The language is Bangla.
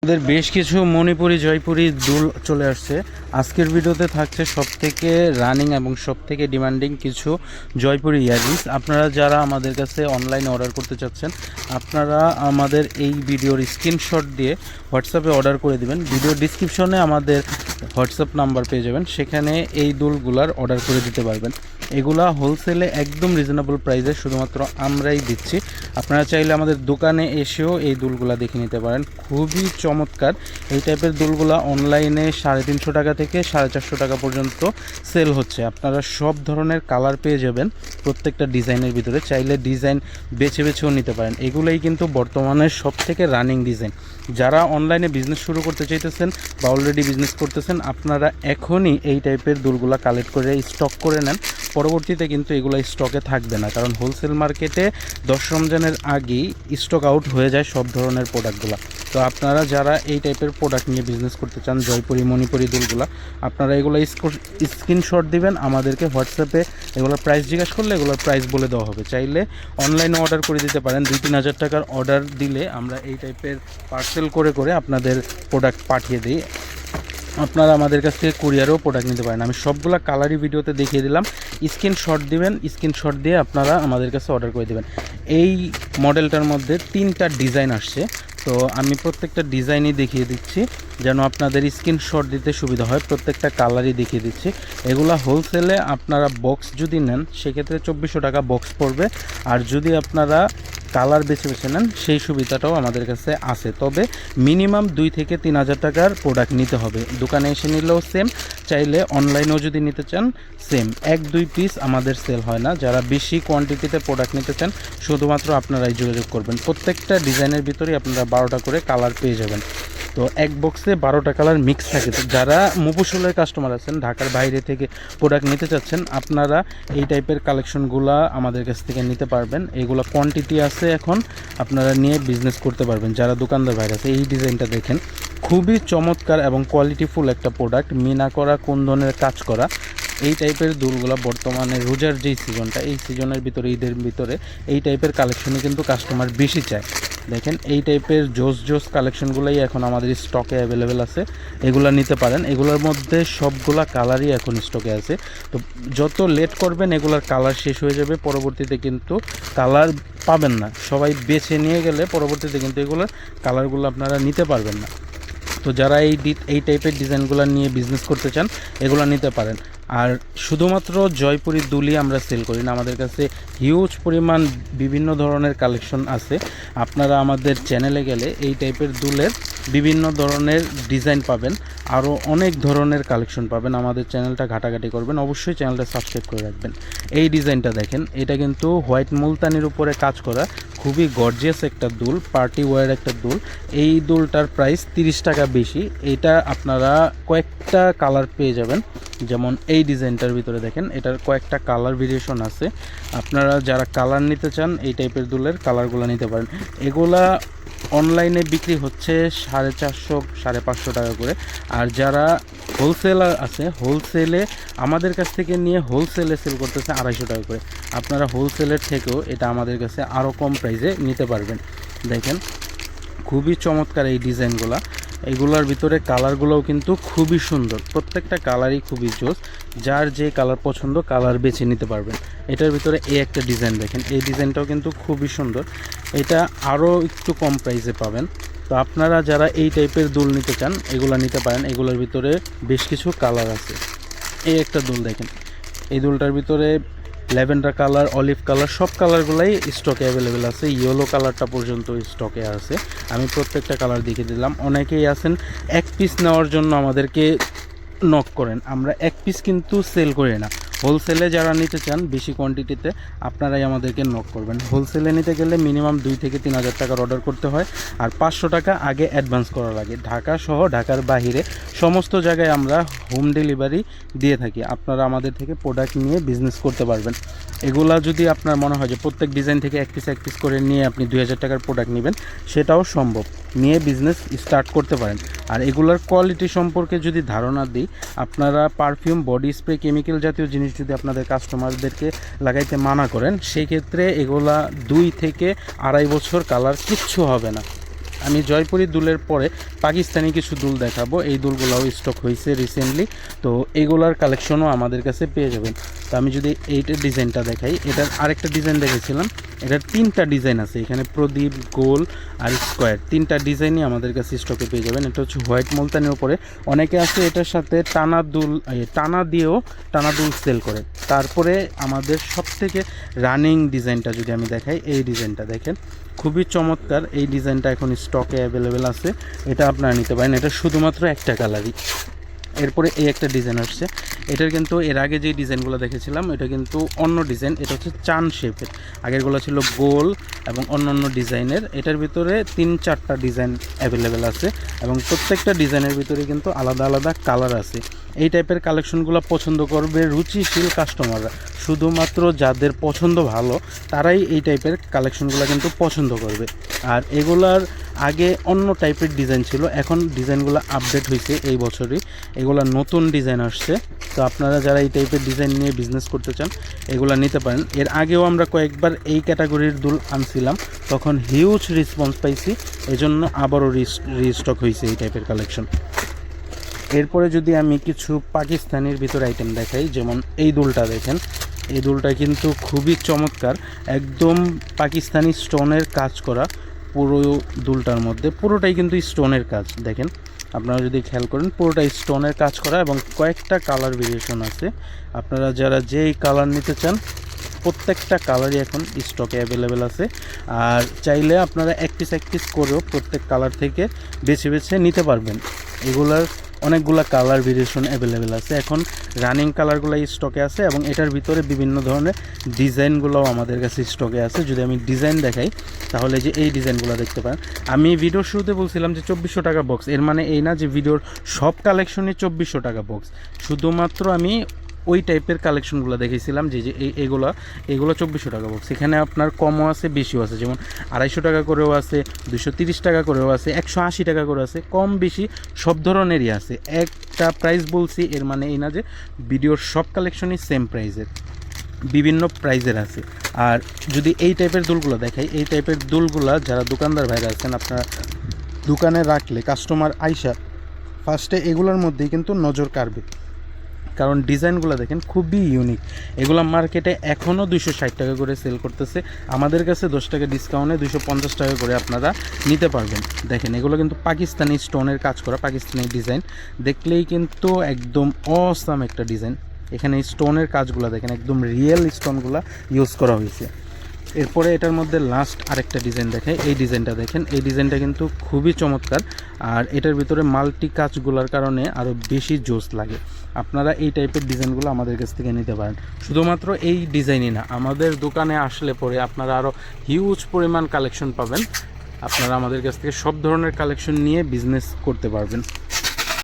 আমাদের বেশ কিছু মণিপুরি জয়পুরি দুল চলে আসছে। আজকের ভিডিওতে থাকছে সবথেকে রানিং এবং সবথেকে ডিমান্ডিং কিছু জয়পুরি ইয়াররিংস। আপনারা যারা আমাদের কাছে অনলাইনে অর্ডার করতে চাচ্ছেন, আপনারা আমাদের এই ভিডিওর স্ক্রিনশট দিয়ে হোয়াটসঅ্যাপে অর্ডার করে দিবেন। ভিডিও ডিসক্রিপশনে আমাদের হোয়াটসঅ্যাপ নাম্বার পেয়ে যাবেন, সেখানে এই দুলগুলার অর্ডার করে দিতে পারবেন। এগুলা হোলসেলে একদম রিজনেবল প্রাইসে শুধুমাত্র আমরাই দিচ্ছি। আপনারা চাইলে আমাদের দোকানে এসেও এই দুলগুলা দেখে নিতে পারেন। খুবই চমৎকার এই টাইপের দুলগুলা অনলাইনে 350 টাকা থেকে 450 টাকা পর্যন্ত সেল হচ্ছে। আপনারা সব ধরনের কালার পেয়ে যাবেন প্রত্যেকটা ডিজাইনের ভিতরে। চাইলে ডিজাইন বেছে বেছেও নিতে পারেন। এগুলাই কিন্তু বর্তমানে সব থেকে রানিং ডিজাইন। যারা অনলাইনে বিজনেস শুরু করতে চাইতেছেন বা অলরেডি বিজনেস করতেছেন, আপনারা এখনই এই টাইপের দুলগুলা কালেক্ট করে স্টক করে নেন। পরবর্তীতে কিন্তু এগুলো স্টকে থাকবে না, কারণ হোলসেল মার্কেটে 10 রমজানের আগেই স্টক আউট হয়ে যায় সব ধরনের প্রোডাক্টগুলো। তো আপনারা যারা এই টাইপের প্রোডাক্ট নিয়ে বিজনেস করতে চান, জয়পুরি মণিপুরি দুলগুলো, আপনারা এগুলো স্ক্রিনশট দিবেন আমাদেরকে হোয়াটসঅ্যাপে। এগুলোর প্রাইস জিজ্ঞাসা করলে এগুলোর প্রাইস বলে দেওয়া হবে। চাইলে অনলাইনে অর্ডার করে দিতে পারেন। 2-3 হাজার টাকার অর্ডার দিলে আমরা এই টাইপের পার্সেল করে আপনাদের প্রোডাক্ট পাঠিয়ে দিই। আপনারা আমাদের কাছ থেকে কুরিয়ারেও প্রোডাক্ট নিতে পারেন। আমি সবগুলো কালারই ভিডিওতে দেখিয়ে দিলাম। স্ক্রিনশট দিবেন, স্ক্রিনশট দিয়ে আপনারা আমাদের কাছে অর্ডার করে দেবেন। এই মডেলটার মধ্যে 3টা ডিজাইন আসছে, তো আমি প্রত্যেকটা ডিজাইনই দেখিয়ে দিচ্ছি যেন আপনাদের স্ক্রিনশট দিতে সুবিধা হয়। প্রত্যেকটা কালারই দেখিয়ে দিচ্ছি। এগুলা হোলসেলে আপনারা বক্স যদি নেন সেক্ষেত্রে 2400 টাকা বক্স পড়বে। আর যদি আপনারা কালার বেছে বেছে নেন সেই সুবিধাটাও আমাদের কাছে আছে। তবে মিনিমাম 2 থেকে 3 হাজার টাকার প্রোডাক্ট নিতে হবে। দোকানে এসে নিলেও সেম, চাইলে অনলাইনেও যদি নিতে চান সেম। 1-2 পিস আমাদের সেল হয় না। যারা বেশি কোয়ান্টিটিতে প্রোডাক্ট নিতে চান শুধুমাত্র আপনারাই যোগাযোগ করবেন। প্রত্যেকটা ডিজাইনের ভিতরেই আপনারা 12টা করে কালার পেয়ে যাবেন। তো এক বক্সে 12টা কালার মিক্স থাকে। তো যারা মফস্বলের কাস্টমার আছেন, ঢাকার বাইরে থেকে প্রোডাক্ট নিতে চাচ্ছেন, আপনারা এই টাইপের কালেকশনগুলো আমাদের কাছ থেকে নিতে পারবেন। এগুলো কোয়ান্টিটি আছে, এখন আপনারা নিয়ে বিজনেস করতে পারবেন। যারা দোকানদার বাইরে আছে, এই ডিজাইনটা দেখেন, খুবই চমৎকার এবং কোয়ালিটিফুল একটা প্রোডাক্ট। মিনা করা, কুন্দনের কাজ করা। এই টাইপের দুলগুলো বর্তমানে রোজার যেই সিজনটা, এই সিজনের ভিতরে, ঈদের ভিতরে এই টাইপের কালেকশনই কিন্তু কাস্টমার বেশি চায়। দেখেন এই টাইপের জোস কালেকশনগুলোই এখন আমাদের স্টকে অ্যাভেলেবেল আছে। এগুলো নিতে পারেন। এগুলোর মধ্যে সবগুলা কালারই এখন স্টকে আছে। তো যত লেট করবেন এগুলার কালার শেষ হয়ে যাবে, পরবর্তীতে কিন্তু কালার পাবেন না। সবাই বেছে নিয়ে গেলে পরবর্তীতে কিন্তু এগুলোর কালারগুলো আপনারা নিতে পারবেন না। তো যারা এই টাইপের ডিজাইনগুলো নিয়ে বিজনেস করতে চান এগুলো নিতে পারেন। আর শুধুমাত্র জয়পুরি দুলই আমরা সেল করি না, আমাদের কাছে হিউজ পরিমাণ বিভিন্ন ধরনের কালেকশন আছে। আপনারা আমাদের চ্যানেলে গেলে এই টাইপের দুলের বিভিন্ন ধরনের ডিজাইন পাবেন, আরও অনেক ধরনের কালেকশন পাবেন। আমাদের চ্যানেলটা ঘাটাঘাটি করবেন, অবশ্যই চ্যানেলটা সাবস্ক্রাইব করে রাখবেন। এই ডিজাইনটা দেখেন, এটা কিন্তু হোয়াইট মুলতানির উপরে কাজ করা, খুবই গর্জিয়াস একটা দুল, পার্টি ওয়্যার একটা দুল। এই দুলটার প্রাইস 30 টাকা বেশি। এটা আপনারা কয়েকটা কালার পেয়ে যাবেন। যেমন এই ডিজাইনটার ভিতরে দেখেন, এটার কয়েকটা কালার ভেরিয়েশন আছে। আপনারা যারা কালার নিতে চান এই টাইপের দুলের কালারগুলো নিতে পারেন। এগুলা অনলাইনে বিক্রি হচ্ছে 450-550 টাকা করে। আর যারা হোলসেলার আছে, হোলসেলে আমাদের কাছ থেকে নিয়ে হোলসেলে সেল করতেছে 250 টাকা করে। আপনারা হোলসেলের থেকেও এটা আমাদের কাছে আরও কম প্রাইসে নিতে পারবেন। দেখেন খুবই চমৎকার এই ডিজাইনগুলো। এগুলোর ভিতরে কালারগুলোও কিন্তু খুবই সুন্দর, প্রত্যেকটা কালারই খুবই জোস। যার যে কালার পছন্দ কালার বেছে নিতে পারবেন। এটার ভিতরে এই একটা ডিজাইন দেখেন, এই ডিজাইনটাও কিন্তু খুবই সুন্দর। এটা আরও একটু কম প্রাইসে পাবেন। তো আপনারা যারা এই টাইপের দুল নিতে চান এগুলো নিতে পারেন। এগুলোর ভিতরে বেশ কিছু কালার আছে। এই একটা দুল দেখেন, এই দুলটার ভিতরে ল্যাভেন্ডার কালার, অলিভ কালার, সব কালারগুলাই স্টকে অ্যাভেলেবেল আছে। ইয়েলো কালারটা পর্যন্ত স্টকে আছে। আমি প্রত্যেকটা কালার দেখিয়ে দিলাম। অনেকেই আছেন এক পিস নেওয়ার জন্য আমাদেরকে নক করেন, আমরা এক পিস কিন্তু সেল করি না। হোলসেলে যারা নিতে চান বেশি কোয়ান্টিটিতে, আপনারাই আমাদেরকে নক করবেন। হোলসেলে নিতে গেলে মিনিমাম 2 থেকে 3 হাজার টাকার অর্ডার করতে হয়, আর 500 টাকা আগে অ্যাডভান্স করা লাগে। ঢাকা সহ ঢাকার বাহিরে সমস্ত জায়গায় আমরা হোম ডেলিভারি দিয়ে থাকি। আপনারা আমাদের থেকে প্রোডাক্ট নিয়ে বিজনেস করতে পারবেন। এগুলা যদি আপনার মনে হয় যে প্রত্যেক ডিজাইন থেকে এক পিস করে নিয়ে আপনি 2000 টাকার প্রোডাক্ট নেবেন, সেটাও সম্ভব, নিয়ে বিজনেস স্টার্ট করতে পারেন। আর এগুলার কোয়ালিটি সম্পর্কে যদি ধারণা দিই, আপনারা পারফিউম, বডি স্প্রে, কেমিক্যাল জাতীয় জিনিস যদি আপনাদের কাস্টমারদেরকে লাগাইতে মানা করেন, সেই ক্ষেত্রে এগুলা 2 থেকে 2.5 বছর কালার কিচ্ছু হবে না। আমি জয়পুরি দুলের পরে পাকিস্তানি কিছু দুল দেখাবো। এই দুলগুলোও স্টক হয়েছে রিসেন্টলি, তো এগুলার কালেকশনও আমাদের কাছে পেয়ে যাবেন। তো আমি যদি এইটার ডিজাইনটা দেখাই, এটার আরেকটা ডিজাইন দেখেছিলাম, এটার 3টা ডিজাইন আছে এখানে, প্রদীপ, গোল আর স্কোয়ার, 3টা ডিজাইনই আমাদের কাছে স্টকে পেয়ে যাবেন। এটা হচ্ছে হোয়াইট মুলতানির উপরে, অনেকে আছে এটার সাথে টানা দিয়েও টানা দুল সেল করে। তারপরে আমাদের সবথেকে রানিং ডিজাইনটা যদি আমি দেখাই, এই ডিজাইনটা দেখেন, খুবই চমৎকার। এই ডিজাইনটা এখন স্টকে অ্যাভেলেবেল আছে, এটা আপনারা নিতে পারেন। এটা শুধুমাত্র একটা কালারই। এরপরে এই একটা ডিজাইন আসছে, এটার কিন্তু এর আগে যে ডিজাইনগুলো দেখেছিলাম এটা কিন্তু অন্য ডিজাইন, এটা হচ্ছে চান শেপের। আগেরগুলো ছিল গোল এবং অন্য ডিজাইনের। এটার ভিতরে 3-4টা ডিজাইন অ্যাভেলেবেল আছে এবং প্রত্যেকটা ডিজাইনের ভিতরে কিন্তু আলাদা আলাদা কালার আছে। এই টাইপের কালেকশনগুলো পছন্দ করবে রুচিশীল কাস্টমাররা, শুধুমাত্র যাদের পছন্দ ভালো তারাই এই টাইপের কালেকশনগুলো কিন্তু পছন্দ করবে। আর এগুলার আগে অন্য টাইপের ডিজাইন ছিল, এখন ডিজাইনগুলো আপডেট হয়েছে এই বছরই, এগুলো নতুন ডিজাইন আসছে। তো আপনারা যারা এই টাইপের ডিজাইন নিয়ে বিজনেস করতে চান এগুলো নিতে পারেন। এর আগেও আমরা কয়েকবার এই ক্যাটাগরির দুল আনছিলাম, তখন হিউজ রেসপন্স পাইছি, এজন্য আবারও রিস্টক হয়েছে এই টাইপের কালেকশন। এরপরে যদি আমি কিছু পাকিস্তানির ভিতরে আইটেম দেখাই, যেমন এই দুলটা দেখেন, এই দুলটা কিন্তু খুবই চমৎকার, একদম পাকিস্তানি স্টোনের কাজ করা। পুরো দুলটার মধ্যে পুরোটাই কিন্তু স্টোনের কাজ, দেখেন আপনারা যদি খেয়াল করেন পুরোটাই স্টোনের কাজ করা এবং কয়েকটা কালার ভেরিয়েশন আছে। আপনারা যারা যেই কালার নিতে চান প্রত্যেকটা কালারই এখন স্টকে অ্যাভেলেবেল আছে। আর চাইলে আপনারা এক পিস করেও প্রত্যেক কালার থেকে বেছে বেছে নিতে পারবেন। এগুলার অনেকগুলো কালার ভেরিয়েশন অ্যাভেলেবেল আছে, এখন রানিং কালারগুলো স্টকে আছে এবং এটার ভিতরে বিভিন্ন ধরনের ডিজাইনগুলোও আমাদের কাছে স্টকে আছে। যদি আমি ডিজাইন দেখাই তাহলে যে এই ডিজাইনগুলো দেখতে পারেন। আমি ভিডিওর শুরুতে বলছিলাম যে 2400 টাকা বক্স, এর মানে এই না যে ভিডিওর সব কালেকশনই 2400 টাকা বক্স, শুধুমাত্র আমি ওই টাইপের কালেকশনগুলো দেখেছিলাম যে এগুলো 2400 টাকা বক্স। এখানে আপনার কমও আছে বেশিও আছে, যেমন 250 টাকা করেও আছে, 230 টাকা করেও আছে, 180 টাকা করে আছে, কম বেশি সব ধরনেরই আছে। একটা প্রাইস বলছি এর মানে এই না যে ভিডিওর সব কালেকশনই সেম প্রাইসের, বিভিন্ন প্রাইজের আছে। আর যদি এই টাইপের দুলগুলো দেখাই, এই টাইপের দুলগুলো যারা দোকানদার ভাইরা আছেন আপনারা দোকানে রাখলে কাস্টমার আইসা ফার্স্টে এগুলোর মধ্যেই কিন্তু নজর কাড়বে, কারণ ডিজাইনগুলো দেখেন খুবই ইউনিক। এগুলো মার্কেটে এখনও 260 টাকা করে সেল করতেছে, আমাদের কাছে 10 টাকা ডিসকাউন্টে 250 টাকা করে আপনারা নিতে পারবেন। দেখেন এগুলো কিন্তু পাকিস্তানি স্টোনের কাজ করা, পাকিস্তানি ডিজাইন, দেখলেই কিন্তু একদম অসাম একটা ডিজাইন। এখানে স্টোনের কাজগুলো দেখেন, একদম রিয়েল স্টোনগুলো ইউজ করা হয়েছে। এরপরে এটার মধ্যে লাস্ট আরেকটা ডিজাইন দেখে, এই ডিজাইনটা দেখেন, এই ডিজাইনটা কিন্তু খুবই চমৎকার আর এটার ভিতরে মাল্টি কাজগুলোর কারণে আরও বেশি জোস লাগে। আপনারা এই টাইপের ডিজাইনগুলো আমাদের কাছ থেকে নিতে পারেন। শুধুমাত্র এই ডিজাইনই না, আমাদের দোকানে আসলে পরে আপনারা আরও হিউজ পরিমাণ কালেকশন পাবেন। আপনারা আমাদের কাছ থেকে সব ধরনের কালেকশন নিয়ে বিজনেস করতে পারবেন।